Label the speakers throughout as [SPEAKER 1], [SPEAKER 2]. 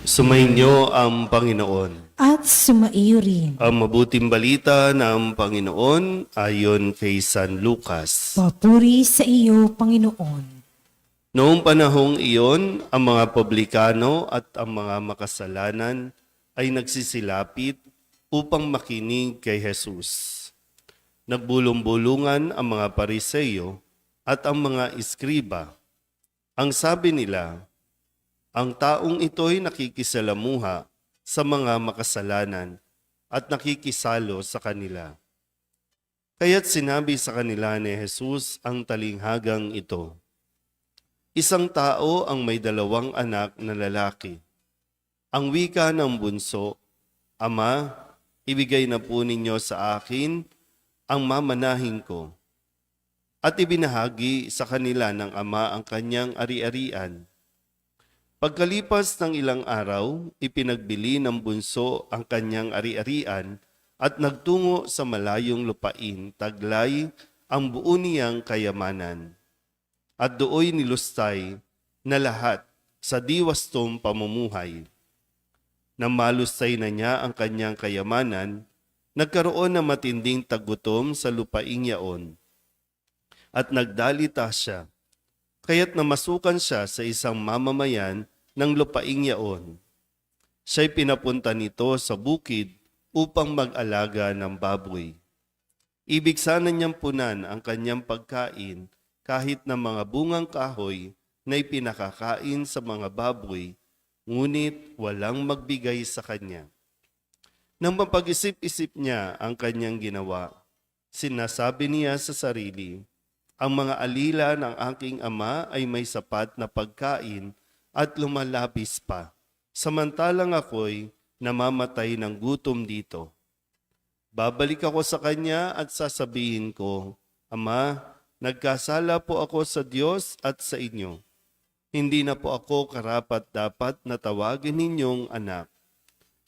[SPEAKER 1] Sumainyo ang Panginoon.
[SPEAKER 2] at sumaiyo rin.
[SPEAKER 1] Ang mabuting balita ng Panginoon ayon kay San Lucas.
[SPEAKER 2] Papuri sa iyo, Panginoon.
[SPEAKER 1] Noong panahong iyon, ang mga publikano at ang mga makasalanan ay nagsisilapit upang makinig kay Jesus. Nagbulong-bulungan ang mga Pariseyo at ang mga iskriba. Ang sabi nila, ang taong ito'y nakikisalamuha sa mga makasalanan at nakikisalo sa kanila. Kaya't sinabi sa kanila ni Jesus ang talinghagang ito. Isang tao ang may 2 anak na lalaki. Ang wika ng bunso, Ama, ibigay na po ninyo sa akin ang mamanahin ko. At ibinahagi sa kanila ng ama ang kanyang ari-arian. Pagkalipas ng ilang araw, ipinagbili ng bunso ang kanyang ari-arian at nagtungo sa malayong lupain, taglay ang buo niyang kayamanan. At dooy nilustay na lahat sa diwastong pamumuhay. Nang malustay na niya ang kanyang kayamanan, nagkaroon ng matinding tagutom sa lupaing yaon. At nagdalita siya. Kaya't namasukan siya sa isang mamamayan ng lupaing yaon. Siya'y pinapunta nito sa bukid upang mag-alaga ng baboy. Ibig sana niyang punan ang kanyang pagkain kahit na mga bungang kahoy na ipinakakain sa mga baboy, ngunit walang magbigay sa kanya. Nang mapag-isip-isip niya ang kanyang ginawa, sinasabi niya sa sarili, ang mga alila ng aking ama ay may sapat na pagkain at lumalabis pa, samantalang ako'y namamatay ng gutom dito. Babalik ako sa kanya at sasabihin ko, Ama, nagkasala po ako sa Diyos at sa inyo. Hindi na po ako karapat-dapat na tawagin ninyong anak.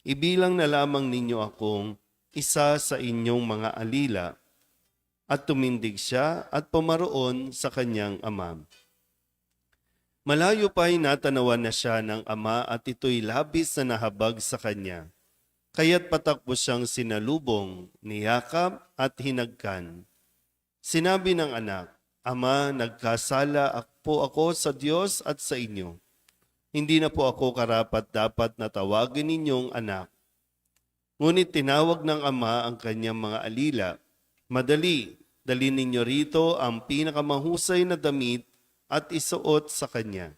[SPEAKER 1] Ibilang na lamang ninyo akong isa sa inyong mga alila. At tumindig siya at pumaroon sa kanyang ama. Malayo pa'y natanawan na siya ng ama at ito'y labis na nahabag sa kanya. Kaya't patakbo siyang sinalubong, niyakap at hinagkan. Sinabi ng anak, Ama, nagkasala po ako sa Diyos at sa inyo. Hindi na po ako karapat-dapat na tawagin ninyong anak. Ngunit tinawag ng ama ang kanyang mga alila. Madali, dalhin ninyo rito ang pinakamahusay na damit at isuot sa kanya.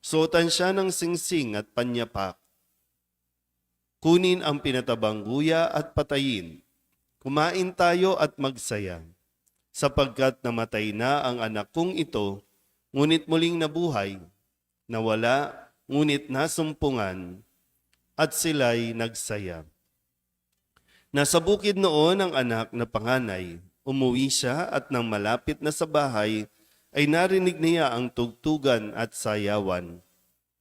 [SPEAKER 1] Suotan siya ng singsing at panyapak. Kunin ang pinatabang guya at patayin. Kumain tayo at magsaya. Sapagkat namatay na ang anak kong ito, ngunit muling nabuhay. Nawala, ngunit nasumpungan, at sila'y nagsaya. Nasa bukid noon ang anak na panganay. Umuwi siya at nang malapit na sa bahay, ay narinig niya ang tugtugan at sayawan.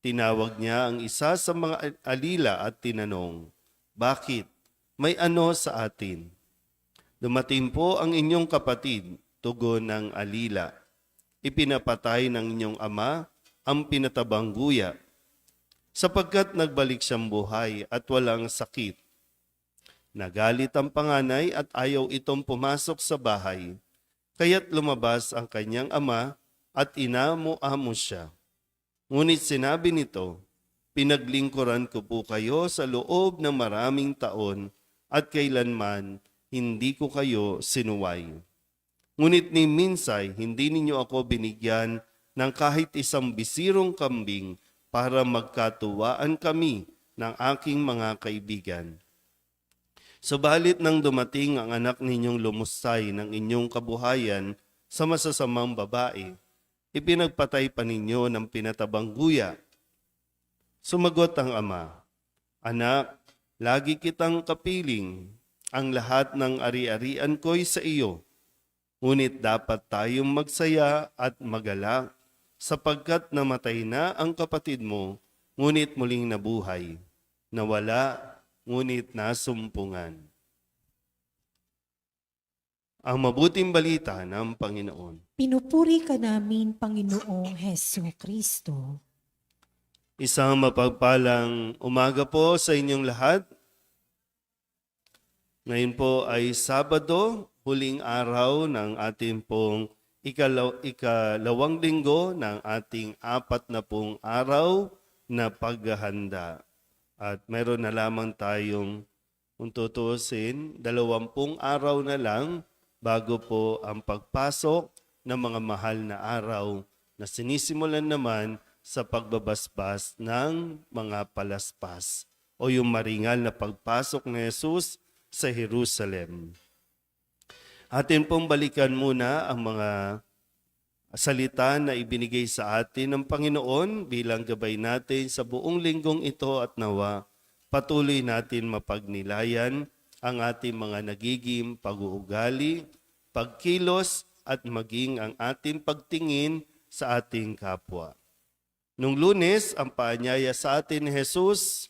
[SPEAKER 1] Tinawag niya ang isa sa mga alila at tinanong, Bakit? May ano sa atin? Dumating po ang inyong kapatid, tugon ng alila. Ipinapatay ng inyong ama ang pinatabang guya, sapagkat nagbalik siyang buhay at walang sakit. Nagalit ang panganay at ayaw itong pumasok sa bahay. Kaya't lumabas ang kanyang ama at inamo-amo siya. Ngunit sinabi nito, Pinaglingkuran ko po kayo sa loob ng maraming taon at kailanman hindi ko kayo sinuway. Ngunit ni minsay hindi ninyo ako binigyan ng kahit isang bisirong kambing para magkatuwaan kami ng aking mga kaibigan. Subalit nang dumating ang anak ninyong lumustay ng inyong kabuhayan sa masasamang babae, ipinagpatay pa ninyo ng pinatabang guya. Sumagot ang ama, Anak, lagi kitang kapiling, ang lahat ng ari-arian ko'y sa iyo. Ngunit dapat tayong magsaya at magalak, sapagkat namatay na ang kapatid mo, ngunit muling nabuhay. Nawala, ngunit nasumpungan. Ang mabuting balita ng Panginoon.
[SPEAKER 2] Pinupuri ka namin, Panginoong Heso Kristo.
[SPEAKER 1] Isang mapagpalang umaga po sa inyong lahat. Ngayon po ay Sabado, huling araw ng ating pong ikalawang linggo ng ating 40 araw na paghahanda. At mayroon na lamang tayong, kung tutuusin, 20 araw na lang bago po ang pagpasok ng mga mahal na araw na sinisimulan naman sa pagbabasbas ng mga palaspas o yung maringal na pagpasok ni Jesus sa Jerusalem. Atin pong balikan muna ang mga salita na ibinigay sa atin ng Panginoon bilang gabay natin sa buong linggong ito at nawa patuloy natin mapagnilayan ang ating mga nagiging pag-uugali, pagkilos at maging ang ating pagtingin sa ating kapwa. Nung Lunes, ang paanyaya sa atin ni Jesus,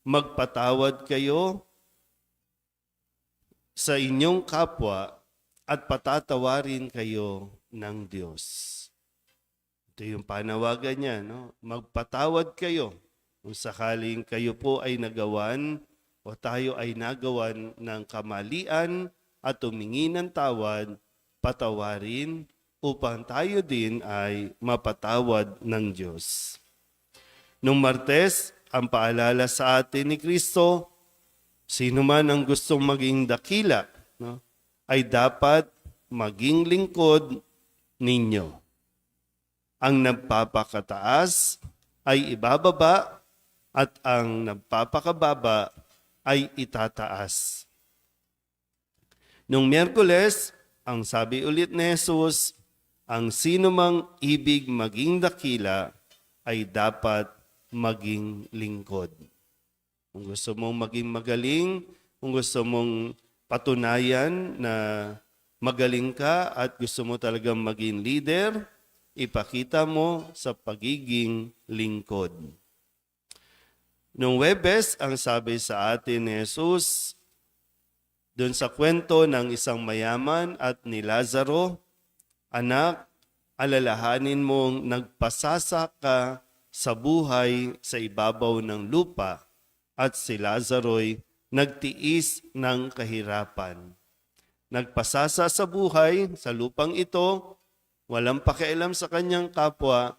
[SPEAKER 1] magpatawad kayo sa inyong kapwa at patatawarin kayo ng Diyos. Ito yung panawagan niya, no? Magpatawad kayo kung sakaling kayo po ay nagawan o tayo ay nagawan ng kamalian at humingi ng tawad, patawarin upang tayo din ay mapatawad ng Diyos. Nung Martes, ang paalala sa atin ni Kristo, sino man ang gustong maging dakila, no, ay dapat maging lingkod ninyo. Ang nagpapakataas ay ibababa at ang nagpapakababa ay itataas. Nung Miyerkules, ang sabi ulit ni Jesus, ang sino mang ibig maging dakila ay dapat maging lingkod. Kung gusto mong maging magaling, kung gusto mong patunayan na magaling ka at gusto mo talagang maging leader, ipakita mo sa pagiging lingkod. Nung Huwebes, ang sabi sa atin ni Jesus, doon sa kwento ng isang mayaman at ni Lazaro, anak, alalahanin mong nagpasasa ka sa buhay sa ibabaw ng lupa at si Lazaro'y nagtiis ng kahirapan. Nagpasasa sa buhay sa lupang ito, walang pakialam sa kanyang kapwa,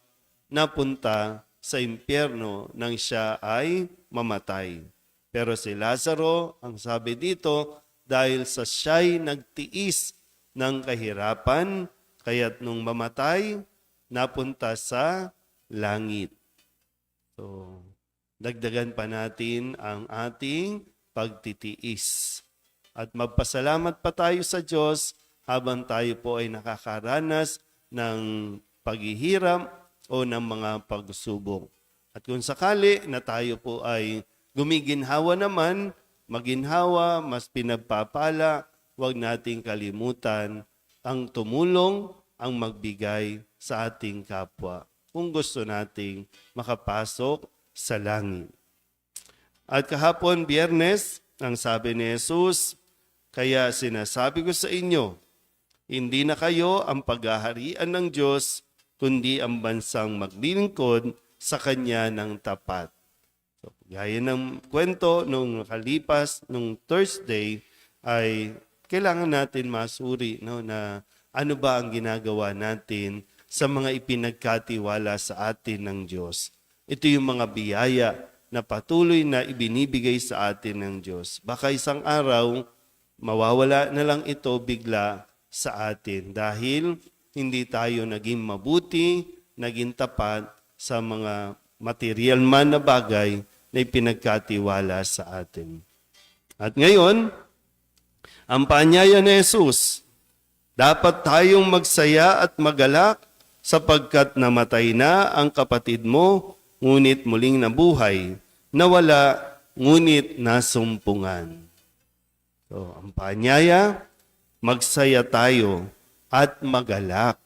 [SPEAKER 1] napunta sa impyerno nang siya ay mamatay. Pero si Lazaro, ang sabi dito, dahil sa siya'y nagtiis ng kahirapan, kaya't nung mamatay, napunta sa langit. So, dagdagan pa natin ang ating pagtitiis. At magpasalamat pa tayo sa Diyos habang tayo po ay nakakaranas ng paghihirap o ng mga pagsubok. At kung sakali na tayo po ay gumiginhawa naman, maginhawa, mas pinagpapala, huwag nating kalimutan ang tumulong, ang magbigay sa ating kapwa kung gusto nating makapasok sa langit. At kahapon, Biyernes, ang sabi ni Jesus, kaya sinasabi ko sa inyo, hindi na kayo ang paghaharian ng Diyos, kundi ang bansang maglilingkod sa Kanya ng tapat. So, gaya ng kwento nung nakalipas, nung Thursday, ay kailangan natin masuri, no, na ano ba ang ginagawa natin sa mga ipinagkatiwala sa atin ng Diyos. Ito yung mga biyaya na patuloy na ibinibigay sa atin ng Diyos. Baka isang araw, mawawala na lang ito bigla sa atin dahil hindi tayo naging mabuti, naging tapat sa mga material man na bagay na ipinagkatiwala sa atin. At ngayon, ang paanyaya ni Jesus, dapat tayong magsaya at magalak sapagkat namatay na ang kapatid mo, ngunit muling nabuhay, nawala, ngunit nasumpungan. So, ang paanyaya, magsaya tayo at magalak.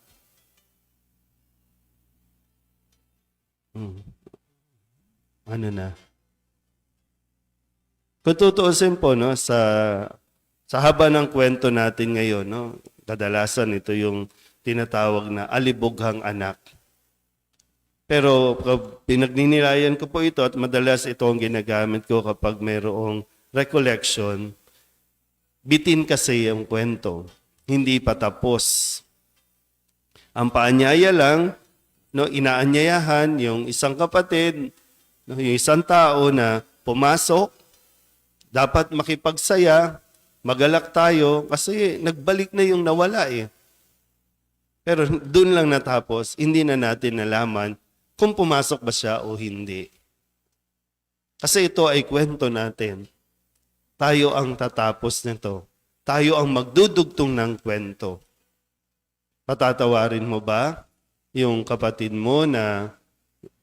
[SPEAKER 1] Ano na? Kung tutuusin po, no, sa haba ng kwento natin ngayon, no, kadalasan ito yung tinatawag na alibughang anak. Pero pinagninilayan ko po ito at madalas ito ang ginagamit ko kapag mayroong recollection. Bitin kasi yung kwento. Hindi pa tapos. Ang paanyaya lang, no, inaanyayahan yung isang kapatid, no, yung isang tao na pumasok, dapat makipagsaya, magalak tayo kasi nagbalik na yung nawala eh. Pero doon lang natapos, hindi na natin nalaman kung pumasok ba siya o hindi. Kasi ito ay kwento natin. Tayo ang tatapos nito. Tayo ang magdudugtong ng kwento. Patatawarin mo ba yung kapatid mo na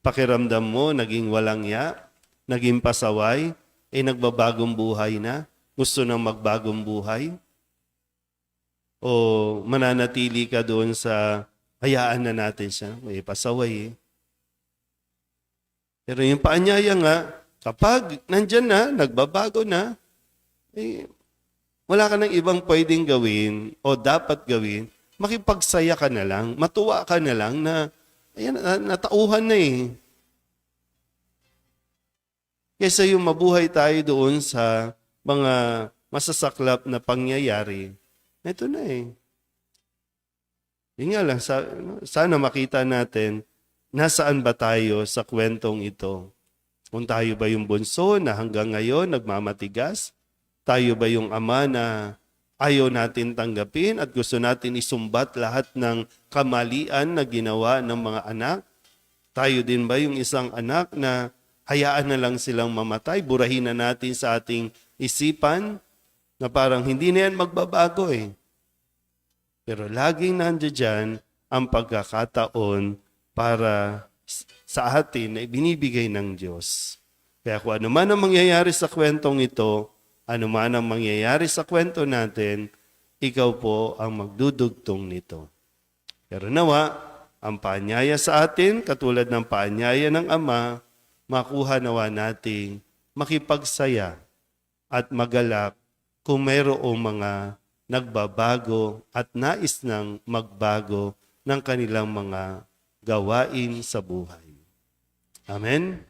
[SPEAKER 1] pakiramdam mo naging walang ya, naging pasaway, nagbabagong buhay na, gusto nang magbagong buhay? O mananatili ka doon sa hayaan na natin siya, may pasaway eh. Pero yung paanyaya nga, kapag nandyan na, nagbabago na, wala ka ng ibang pwedeng gawin o dapat gawin, makipagsaya ka na lang, matuwa ka na lang na, ayan, natauhan na eh. Kesa yung mabuhay tayo doon sa mga masasaklap na pangyayari, ito na eh. Yun nga lang, sana makita natin, nasaan ba tayo sa kwentong ito? Kung tayo ba yung bunso na hanggang ngayon nagmamatigas? Tayo ba yung ama na ayaw natin tanggapin at gusto natin isumbat lahat ng kamalian na ginawa ng mga anak? Tayo din ba yung isang anak na hayaan na lang silang mamatay? Burahin na natin sa ating isipan na parang hindi na yan magbabago eh. Pero laging nandiyan ang pagkakataon para sa atin na binibigay ng Diyos. Kaya kung ano man ang mangyayari sa kwentong ito, ano man ang mangyayari sa kwento natin, ikaw po ang magdudugtong nito. Pero nawa, ang paanyaya sa atin, katulad ng paanyaya ng Ama, makuha nawa nating makipagsaya at magalak kung mayroong mga nagbabago at nais ng magbago ng kanilang mga gawain sa buhay. Amen?